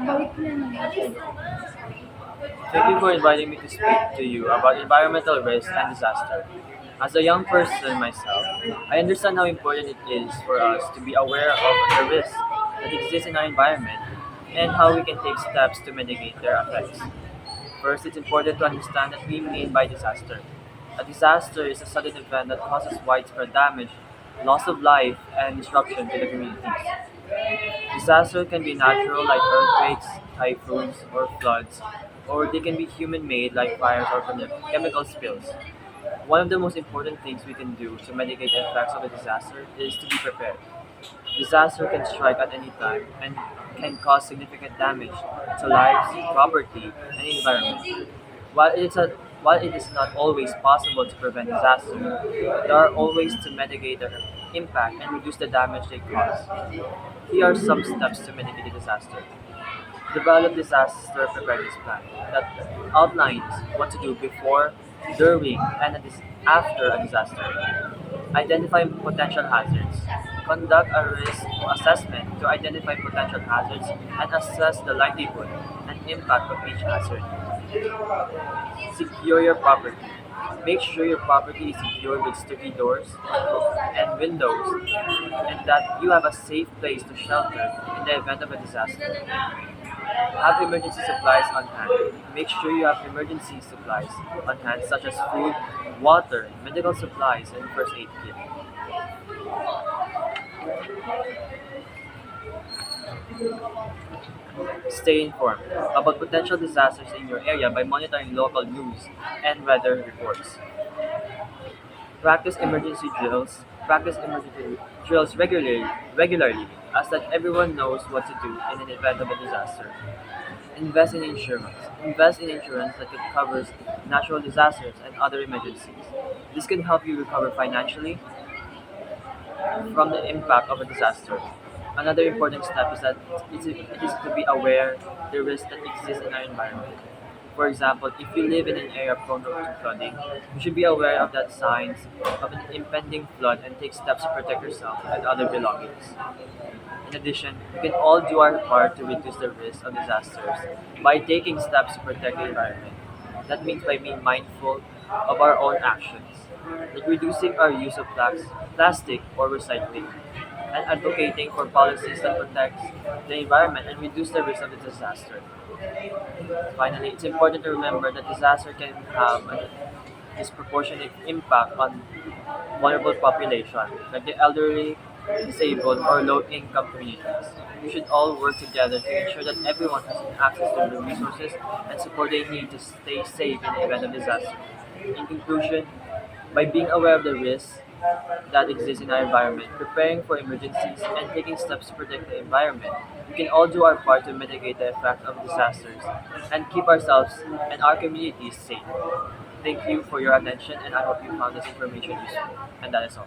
Thank you for inviting me to speak to you about environmental risk and disaster. As a young person myself, I understand how important it is for us to be aware of the risks that exist in our environment and how we can take steps to mitigate their effects. First, it's important to understand what we mean by disaster. A disaster is a sudden event that causes widespread damage, loss of life, and disruption to the communities. Disasters can be natural, like earthquakes, typhoons, or floods, or they can be human made, like fires or chemical spills. One of the most important things we can do to mitigate the effects of a disaster is to be prepared. Disaster can strike at any time and can cause significant damage to lives, property, and environment. While it is, a, while it is not always possible to prevent disaster, there are always to mitigate their impact and reduce the damage they cause. Here are some steps to mitigate a disaster. Develop disaster preparedness plan that outlines what to do before, during, and after a disaster. Identify potential hazards. Conduct a risk assessment to identify potential hazards and assess the likelihood and impact of each hazard. Secure your property. Make sure your property is secured with sticky doors and windows and that you have a safe place to shelter in the event of a disaster. Have emergency supplies on hand. Make sure you have emergency supplies on hand such as food, water, medical supplies, and first aid kit. Stay informed about potential disasters in your area by monitoring local news and weather reports. Practice emergency drills. Practice emergency drills regularly, as that everyone knows what to do in an event of a disaster. Invest in insurance. Invest in insurance that covers natural disasters and other emergencies. This can help you recover financially from the impact of a disaster. Another important step is that it is to be aware the risks that exist in our environment. For example, if you live in an area prone to flooding, you should be aware of the signs of an impending flood and take steps to protect yourself and other belongings. In addition, we can all do our part to reduce the risk of disasters by taking steps to protect the environment. That means by being mindful of our own actions, like reducing our use of plastic or recycling, and advocating for policies that protect the environment and reduce the risk of the disaster. Finally, it's important to remember that disaster can have a disproportionate impact on vulnerable population, like the elderly, disabled, or low-income communities. We should all work together to ensure that everyone has access to the resources and support they need to stay safe in the event of disaster. In conclusion, by being aware of the risks that exist in our environment, preparing for emergencies, and taking steps to protect the environment, we can all do our part to mitigate the effect of disasters and keep ourselves and our communities safe. Thank you for your attention, and I hope you found this information useful. And that is all.